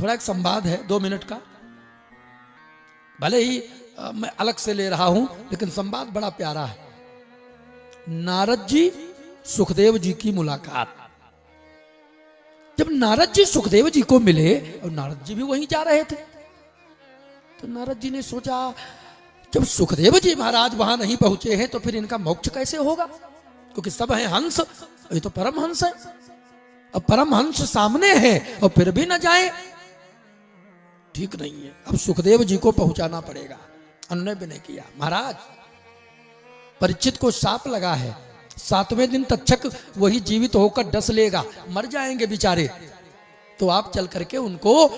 थोड़ा एक संवाद है 2 मिनट का, भले ही मैं अलग से ले रहा हूं, लेकिन संवाद बड़ा प्यारा है। नारद जी सुखदेव जी की मुलाकात। जब नारद जी सुखदेव जी को मिले और नारद जी भी वहीं जा रहे थे, तो नारद जी ने सोचा जब सुखदेव जी महाराज वहां नहीं पहुंचे हैं तो फिर इनका मोक्ष कैसे होगा, क्योंकि सब हैं हंस, ये तो परम हंस है। अब परम हंस सामने है और फिर भी न जाए, ठीक नहीं है। अब सुखदेव जी को पहुंचाना पड़ेगा। उन्होंने भी नहीं किया। महाराज परीक्षित को साप लगा है, 7वें दिन तक्षक वही जीवित होकर डस लेगा, मर जाएंगे बेचारे, तो आप चल करके उनको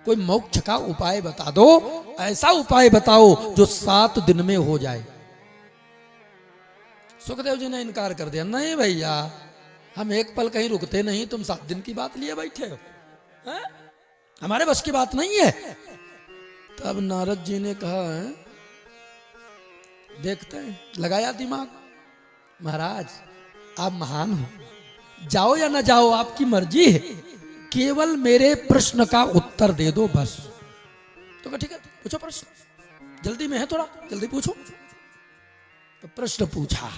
कोई मोक्ष का उपाय बता दो, ऐसा उपाय बताओ जो 7 दिन में हो जाए। सुखदेव जी ने इनकार कर दिया, नहीं भैया हम एक पल कहीं रुकते नहीं, तुम 7 दिन की बात लिए बैठे हो, है? हमारे बस की बात नहीं है। तब नारद जी ने कहा देखते हैं, लगाया दिमाग, महाराज आप महान हो, जाओ या ना जाओ आपकी मर्जी है, केवल मेरे प्रश्न का उत्तर दे दो बस। तो कहा ठीक है पूछो प्रश्न, जल्दी में है थोड़ा, जल्दी पूछो। तो प्रश्न पूछा,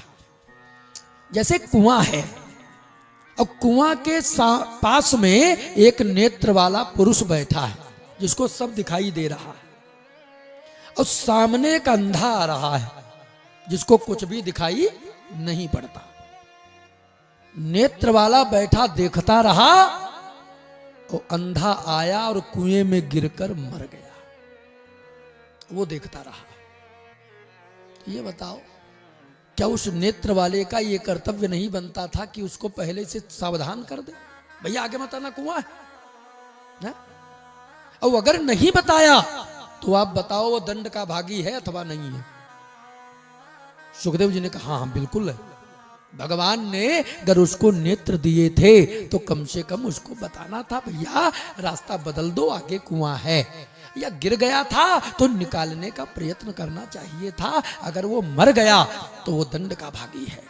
जैसे कुआं है और कुआं के पास में एक नेत्र वाला पुरुष बैठा है जिसको सब दिखाई दे रहा है, और सामने एक अंधा आ रहा है जिसको कुछ भी दिखाई नहीं पड़ता। नेत्र वाला बैठा देखता रहा और अंधा आया और कुएं में गिरकर मर गया। वो देखता रहा। ये बताओ क्या उस नेत्र वाले का ये कर्तव्य नहीं बनता था कि उसको पहले से सावधान कर दे, भैया आगे मत आना, कुआं है? और अगर नहीं बताया तो आप बताओ वो दंड का भागी है अथवा नहीं है। सुखदेव जी ने कहा हाँ बिल्कुल है। भगवान ने अगर उसको नेत्र दिए थे तो कम से कम उसको बताना था, भैया रास्ता बदल दो, आगे कुआं है। या गिर गया था तो निकालने का प्रयत्न करना चाहिए था, अगर वो मर गया तो वो दंड का भागी है।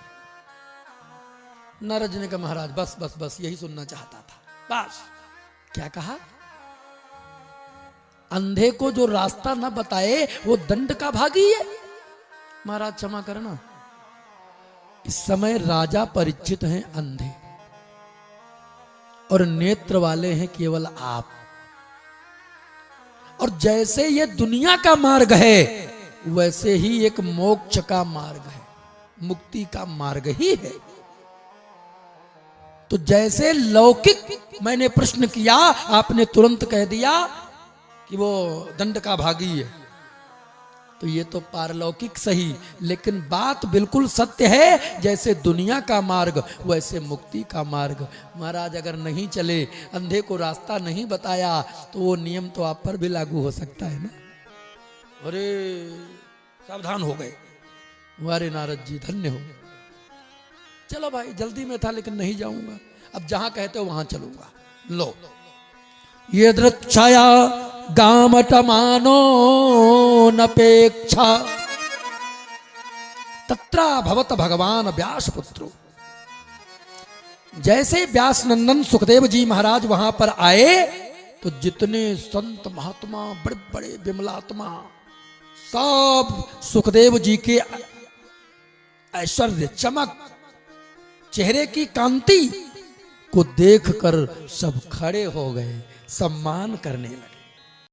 नारद जी ने कहा महाराज बस बस बस यही सुनना चाहता था, बस। क्या कहा? अंधे को जो रास्ता न बताए वो दंड का भागी है। महाराज क्षमा करना, इस समय राजा परीक्षित हैं अंधे और नेत्र वाले हैं केवल आप। और जैसे ये दुनिया का मार्ग है वैसे ही एक मोक्ष का मार्ग है, मुक्ति का मार्ग ही है। तो जैसे लौकिक मैंने प्रश्न किया, आपने तुरंत कह दिया कि वो दंड का भागी है, तो ये तो पारलौकिक सही, लेकिन बात बिल्कुल सत्य है। जैसे दुनिया का मार्ग वैसे मुक्ति का मार्ग। महाराज अगर नहीं चले, अंधे को रास्ता नहीं बताया तो वो नियम तो आप पर भी लागू हो सकता है ना। अरे सावधान हो गए, वारे नारद जी धन्य हो। चलो भाई जल्दी में था लेकिन नहीं जाऊंगा, अब जहां कहते हो वहां चलूंगा। लो ये दृक्षया गामटमानो नपेक्षा तत्रा भवत भगवान व्यास पुत्रो। जैसे व्यास नंदन सुखदेव जी महाराज वहां पर आए तो जितने संत महात्मा बड़े बड़े विमलात्मा सब सुखदेव जी के ऐश्वर्य चमक चेहरे की कांति को देखकर सब खड़े हो गए, सम्मान करने लगे।